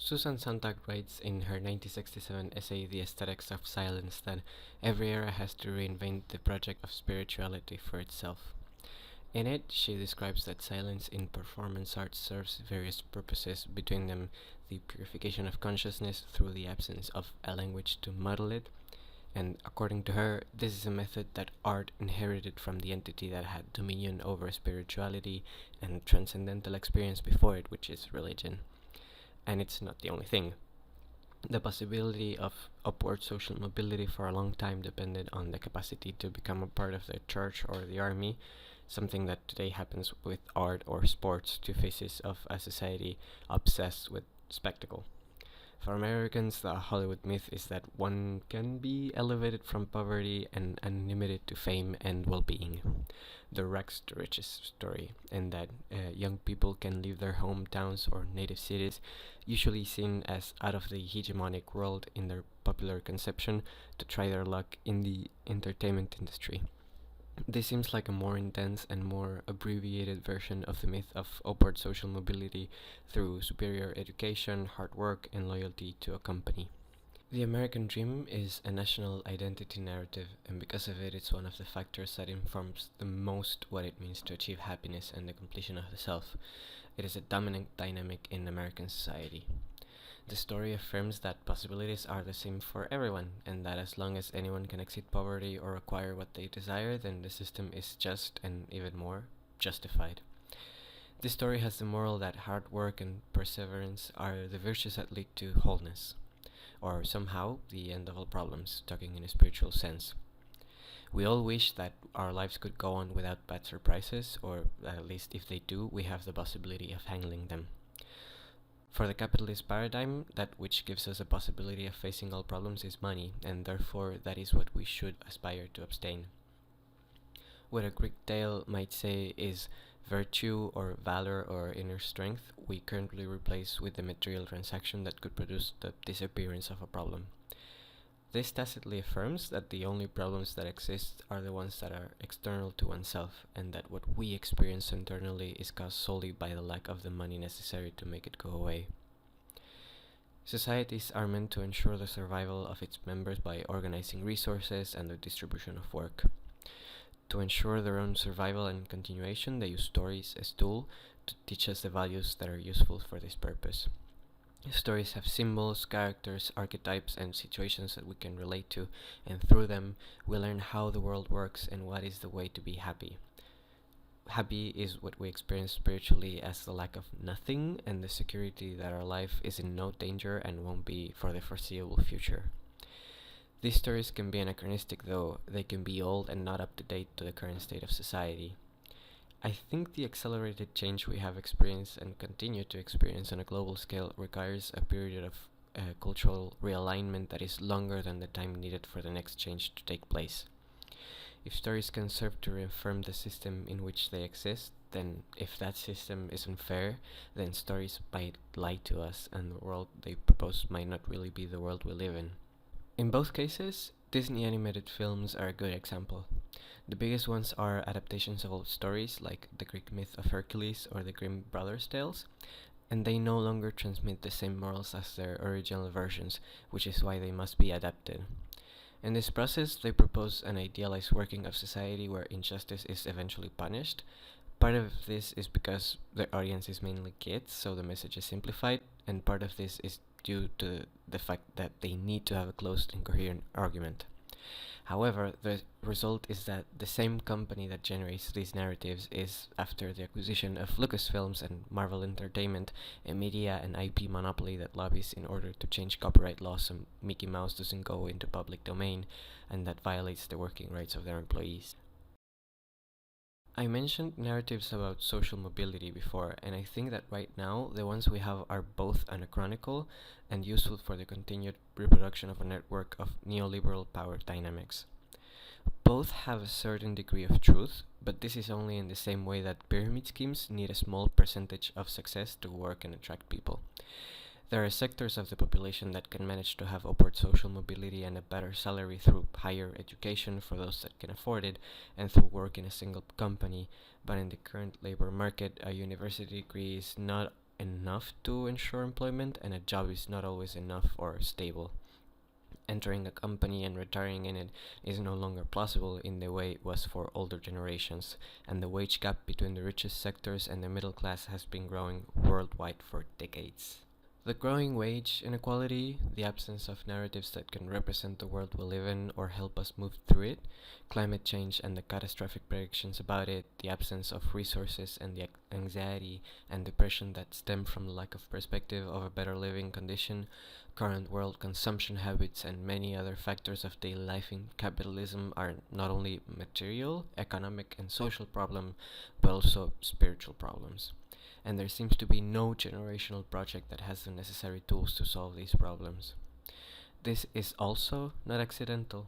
Susan Sontag writes in her 1967 essay The Aesthetics of Silence that every era has to reinvent the project of spirituality for itself. In it, she describes that silence in performance art serves various purposes, between them the purification of consciousness through the absence of a language to muddle it, and according to her, this is a method that art inherited from the entity that had dominion over spirituality and transcendental experience before it, which is religion. And it's not the only thing. The possibility of upward social mobility for a long time depended on the capacity to become a part of the church or the army, something that today happens with art or sports, two faces of a society obsessed with spectacle. For Americans, the Hollywood myth is that one can be elevated from poverty and anonymity to fame and well-being. The rags to riches story, and that young people can leave their hometowns or native cities, usually seen as out of the hegemonic world in their popular conception, to try their luck in the entertainment industry. This seems like a more intense and more abbreviated version of the myth of upward social mobility through superior education, hard work, and loyalty to a company. The American dream is a national identity narrative, and because of it, it's one of the factors that informs the most what it means to achieve happiness and the completion of the self. It is a dominant dynamic in American society. The story affirms that possibilities are the same for everyone, and that as long as anyone can exceed poverty or acquire what they desire, then the system is just and even more justified. This story has the moral that hard work and perseverance are the virtues that lead to wholeness, or somehow the end of all problems, talking in a spiritual sense. We all wish that our lives could go on without bad surprises, or at least if they do, we have the possibility of handling them. For the capitalist paradigm, that which gives us a possibility of facing all problems is money, and therefore that is what we should aspire to abstain. What a Greek tale might say is virtue or valor or inner strength, we currently replace with the material transaction that could produce the disappearance of a problem. This tacitly affirms that the only problems that exist are the ones that are external to oneself, and that what we experience internally is caused solely by the lack of the money necessary to make it go away. Societies are meant to ensure the survival of its members by organizing resources and the distribution of work. To ensure their own survival and continuation, they use stories as tool to teach us the values that are useful for this purpose. Stories have symbols, characters, archetypes, and situations that we can relate to, and through them, we learn how the world works and what is the way to be happy. Happy is what we experience spiritually as the lack of nothing and the security that our life is in no danger and won't be for the foreseeable future. These stories can be anachronistic, though they can be old and not up to date to the current state of society. I think the accelerated change we have experienced and continue to experience on a global scale requires a period of cultural realignment that is longer than the time needed for the next change to take place. If stories can serve to reaffirm the system in which they exist, then if that system is unfair, then stories might lie to us and the world they propose might not really be the world we live in. In both cases, Disney animated films are a good example. The biggest ones are adaptations of old stories like the Greek myth of Hercules or the Grimm brothers' tales, and they no longer transmit the same morals as their original versions, which is why they must be adapted. In this process, they propose an idealized working of society where injustice is eventually punished. Part of this is because the audience is mainly kids, so the message is simplified, and part of this is due to the fact that they need to have a closed and coherent argument. However, the result is that the same company that generates these narratives is, after the acquisition of Lucasfilms and Marvel Entertainment, a media and IP monopoly that lobbies in order to change copyright laws so Mickey Mouse doesn't go into public domain, and that violates the working rights of their employees. I mentioned narratives about social mobility before, and I think that right now the ones we have are both anachronical and useful for the continued reproduction of a network of neoliberal power dynamics. Both have a certain degree of truth, but this is only in the same way that pyramid schemes need a small percentage of success to work and attract people. There are sectors of the population that can manage to have upward social mobility and a better salary through higher education for those that can afford it and through work in a single company, but in the current labor market, a university degree is not enough to ensure employment, and a job is not always enough or stable. Entering a company and retiring in it is no longer plausible in the way it was for older generations, and the wage gap between the richest sectors and the middle class has been growing worldwide for decades. The growing wage inequality, the absence of narratives that can represent the world we live in or help us move through it, climate change and the catastrophic predictions about it, the absence of resources and the anxiety and depression that stem from the lack of perspective of a better living condition, current world consumption habits, and many other factors of daily life in capitalism are not only material, economic, and social problems, but also spiritual problems, and there seems to be no generational project that has the necessary tools to solve these problems. This is also not accidental.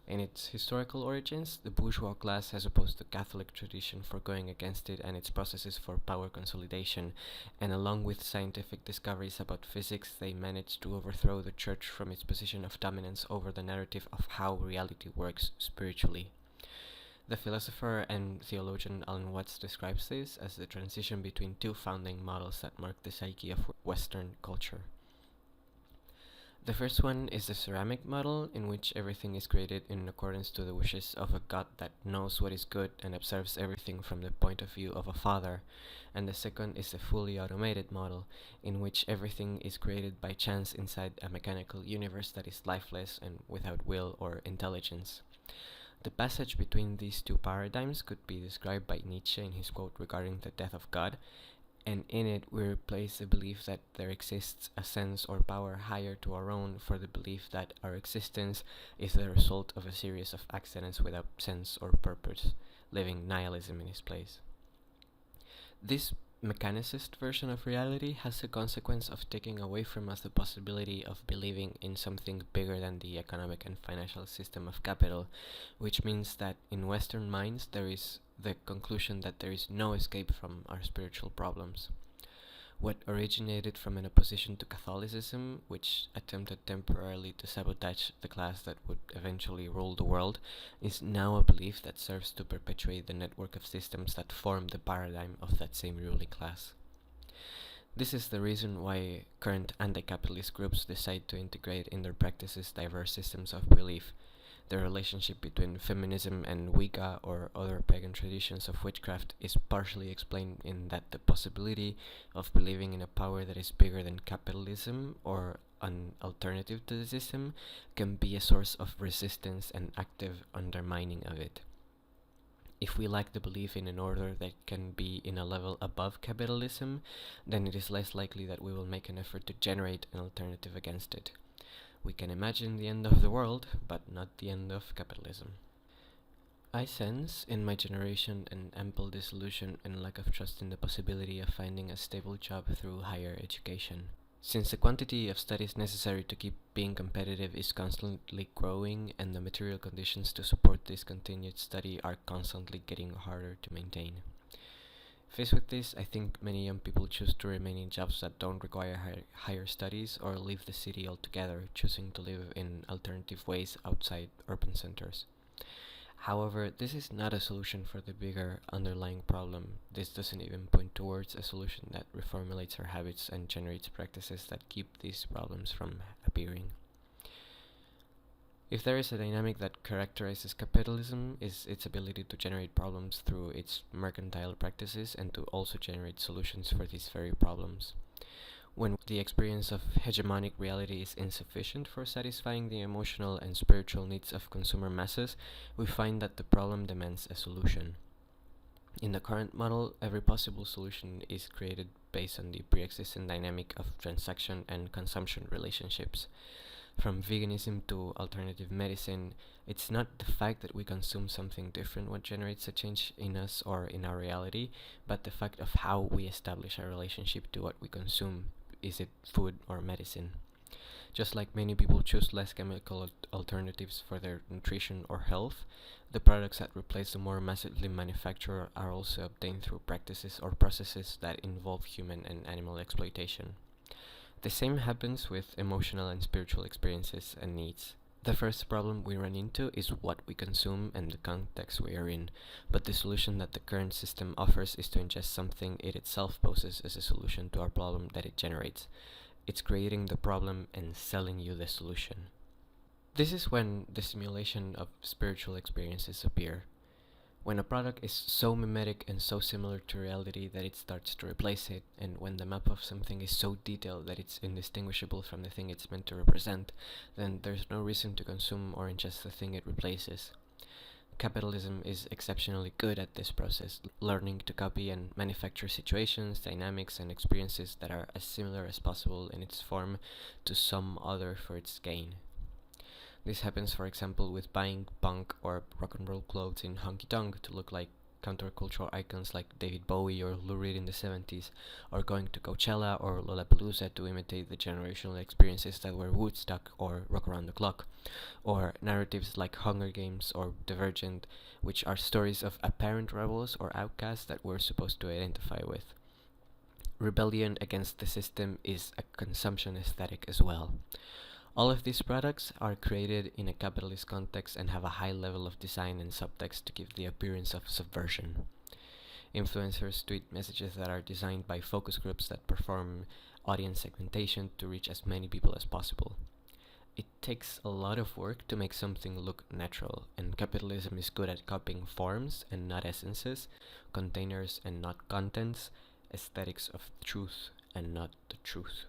In its historical origins, the bourgeois class has opposed the Catholic tradition for going against it and its processes for power consolidation, and along with scientific discoveries about physics, they managed to overthrow the church from its position of dominance over the narrative of how reality works spiritually. The philosopher and theologian Alan Watts describes this as the transition between two founding models that mark the psyche of Western culture. The first one is the ceramic model, in which everything is created in accordance to the wishes of a God that knows what is good and observes everything from the point of view of a father. And the second is the fully automated model, in which everything is created by chance inside a mechanical universe that is lifeless and without will or intelligence. The passage between these two paradigms could be described by Nietzsche in his quote regarding the death of God, and in it we replace the belief that there exists a sense or power higher to our own for the belief that our existence is the result of a series of accidents without sense or purpose, leaving nihilism in its place. This mechanicist version of reality has the consequence of taking away from us the possibility of believing in something bigger than the economic and financial system of capital, which means that in Western minds there is the conclusion that there is no escape from our spiritual problems. What originated from an opposition to Catholicism, which attempted temporarily to sabotage the class that would eventually rule the world, is now a belief that serves to perpetuate the network of systems that form the paradigm of that same ruling class. This is the reason why current anti-capitalist groups decide to integrate in their practices diverse systems of belief. The relationship between feminism and Wicca or other pagan traditions of witchcraft is partially explained in that the possibility of believing in a power that is bigger than capitalism or an alternative to the system can be a source of resistance and active undermining of it. If we lack the belief in an order that can be in a level above capitalism, then it is less likely that we will make an effort to generate an alternative against it. We can imagine the end of the world, but not the end of capitalism. I sense in my generation an ample disillusion and lack of trust in the possibility of finding a stable job through higher education. Since the quantity of studies necessary to keep being competitive is constantly growing and the material conditions to support this continued study are constantly getting harder to maintain. Faced with this, I think many young people choose to remain in jobs that don't require higher studies or leave the city altogether, choosing to live in alternative ways outside urban centers. However, this is not a solution for the bigger underlying problem. This doesn't even point towards a solution that reformulates our habits and generates practices that keep these problems from appearing. If there is a dynamic that characterizes capitalism, is its ability to generate problems through its mercantile practices and to also generate solutions for these very problems. When the experience of hegemonic reality is insufficient for satisfying the emotional and spiritual needs of consumer masses, we find that the problem demands a solution. In the current model, every possible solution is created based on the pre-existing dynamic of transaction and consumption relationships. From veganism to alternative medicine, it's not the fact that we consume something different what generates a change in us or in our reality, but the fact of how we establish our relationship to what we consume. Is it food or medicine? Just like many people choose less chemical alternatives for their nutrition or health, the products that replace the more massively manufactured are also obtained through practices or processes that involve human and animal exploitation. The same happens with emotional and spiritual experiences and needs. The first problem we run into is what we consume and the context we are in, but the solution that the current system offers is to ingest something it itself poses as a solution to our problem that it generates. It's creating the problem and selling you the solution. This is when the simulation of spiritual experiences appear. When a product is so mimetic and so similar to reality that it starts to replace it, and when the map of something is so detailed that it's indistinguishable from the thing it's meant to represent, then there's no reason to consume or ingest the thing it replaces. Capitalism is exceptionally good at this process, learning to copy and manufacture situations, dynamics, and experiences that are as similar as possible in its form to some other for its gain. This happens, for example, with buying punk or rock and roll clothes in honky tonk to look like countercultural icons like David Bowie or Lou Reed in the 70s, or going to Coachella or Lollapalooza to imitate the generational experiences that were Woodstock or Rock Around the Clock, or narratives like Hunger Games or Divergent, which are stories of apparent rebels or outcasts that we're supposed to identify with. Rebellion against the system is a consumption aesthetic as well. All of these products are created in a capitalist context and have a high level of design and subtext to give the appearance of subversion. Influencers tweet messages that are designed by focus groups that perform audience segmentation to reach as many people as possible. It takes a lot of work to make something look natural, and capitalism is good at copying forms and not essences, containers and not contents, aesthetics of truth and not the truth.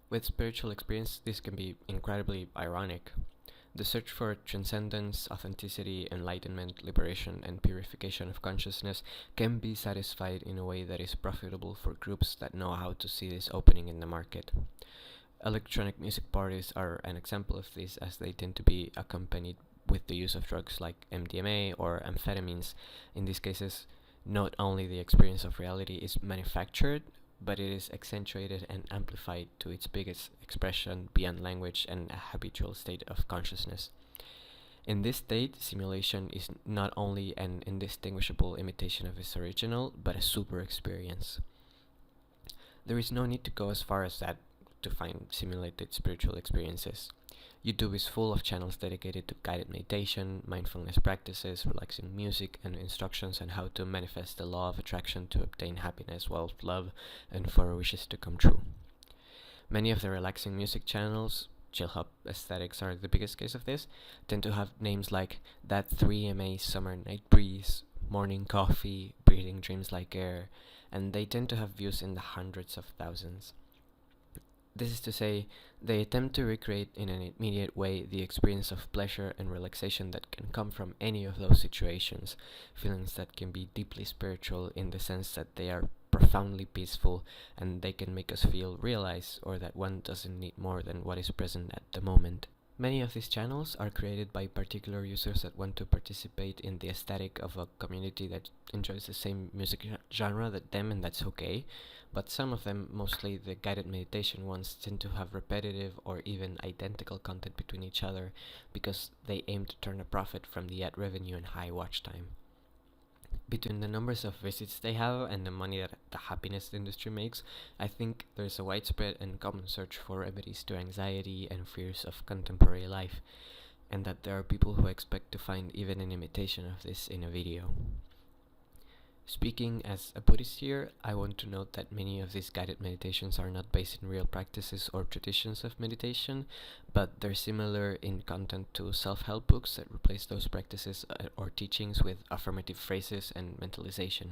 With spiritual experience, this can be incredibly ironic. The search for transcendence, authenticity, enlightenment, liberation, and purification of consciousness can be satisfied in a way that is profitable for groups that know how to see this opening in the market. Electronic music parties are an example of this, as they tend to be accompanied with the use of drugs like MDMA or amphetamines. In these cases, not only the experience of reality is manufactured, but it is accentuated and amplified to its biggest expression beyond language and a habitual state of consciousness. In this state, simulation is not only an indistinguishable imitation of its original, but a super experience. There is no need to go as far as that to find simulated spiritual experiences. YouTube is full of channels dedicated to guided meditation, mindfulness practices, relaxing music, and instructions on how to manifest the law of attraction to obtain happiness, wealth, love, and for our wishes to come true. Many of the relaxing music channels, chill hop aesthetics are the biggest case of this, tend to have names like That 3MA Summer Night Breeze, Morning Coffee, Breathing Dreams Like Air, and they tend to have views in the hundreds of thousands. This is to say, they attempt to recreate in an immediate way the experience of pleasure and relaxation that can come from any of those situations, feelings that can be deeply spiritual in the sense that they are profoundly peaceful and they can make us realize, or that one doesn't need more than what is present at the moment. Many of these channels are created by particular users that want to participate in the aesthetic of a community that enjoys the same music genre that them, and that's okay. But some of them, mostly the guided meditation ones, tend to have repetitive or even identical content between each other because they aim to turn a profit from the ad revenue and high watch time. Between the numbers of visits they have and the money that the happiness industry makes, I think there's a widespread and common search for remedies to anxiety and fears of contemporary life, and that there are people who expect to find even an imitation of this in a video. Speaking as a Buddhist here, I want to note that many of these guided meditations are not based in real practices or traditions of meditation, but they're similar in content to self-help books that replace those practices or teachings with affirmative phrases and mentalization.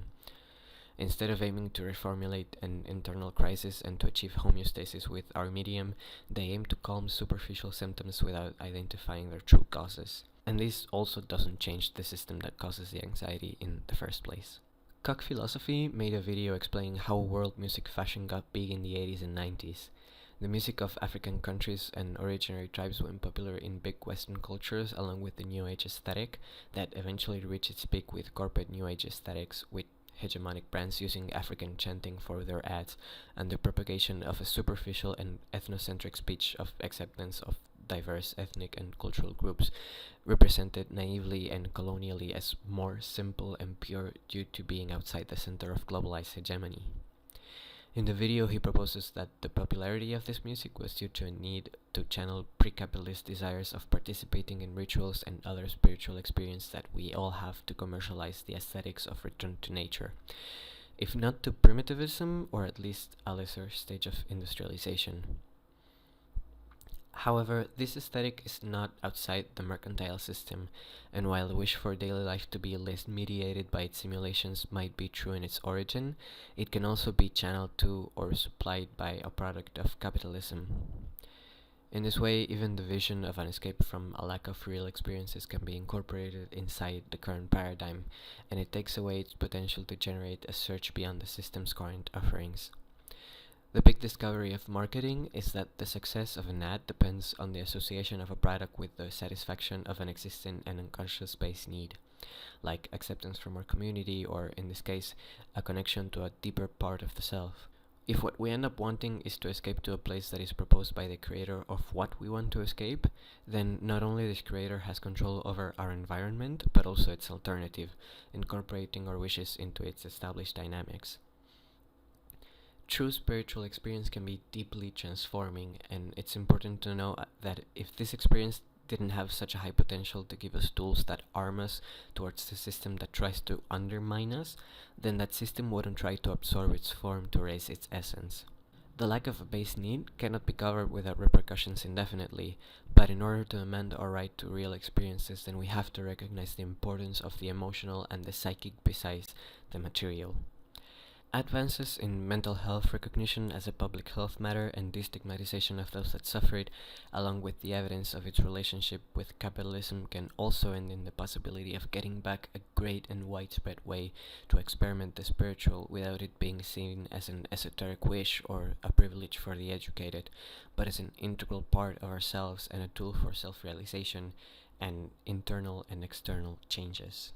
Instead of aiming to reformulate an internal crisis and to achieve homeostasis with our medium, they aim to calm superficial symptoms without identifying their true causes. And this also doesn't change the system that causes the anxiety in the first place. Cock Philosophy made a video explaining how world music fashion got big in the 80s and 90s. The music of African countries and originary tribes went popular in big Western cultures along with the New Age aesthetic that eventually reached its peak with corporate New Age aesthetics, with hegemonic brands using African chanting for their ads, and the propagation of a superficial and ethnocentric speech of acceptance of diverse ethnic and cultural groups, represented naively and colonially as more simple and pure due to being outside the center of globalized hegemony. In the video, he proposes that the popularity of this music was due to a need to channel pre-capitalist desires of participating in rituals and other spiritual experience that we all have to commercialize the aesthetics of return to nature, if not to primitivism, or at least a lesser stage of industrialization. However, this aesthetic is not outside the mercantile system, and while the wish for daily life to be less mediated by its simulations might be true in its origin, it can also be channeled to or supplied by a product of capitalism. In this way, even the vision of an escape from a lack of real experiences can be incorporated inside the current paradigm, and it takes away its potential to generate a search beyond the system's current offerings. The big discovery of marketing is that the success of an ad depends on the association of a product with the satisfaction of an existing and unconscious base need, like acceptance from our community, or in this case, a connection to a deeper part of the self. If what we end up wanting is to escape to a place that is proposed by the creator of what we want to escape, then not only this creator has control over our environment, but also its alternative, incorporating our wishes into its established dynamics. True spiritual experience can be deeply transforming, and it's important to know that if this experience didn't have such a high potential to give us tools that arm us towards the system that tries to undermine us, then that system wouldn't try to absorb its form to raise its essence. The lack of a base need cannot be covered without repercussions indefinitely, but in order to demand our right to real experiences, then we have to recognize the importance of the emotional and the psychic besides the material. Advances in mental health recognition as a public health matter and destigmatization of those that suffer it, along with the evidence of its relationship with capitalism, can also end in the possibility of getting back a great and widespread way to experiment the spiritual without it being seen as an esoteric wish or a privilege for the educated, but as an integral part of ourselves and a tool for self-realization and internal and external changes.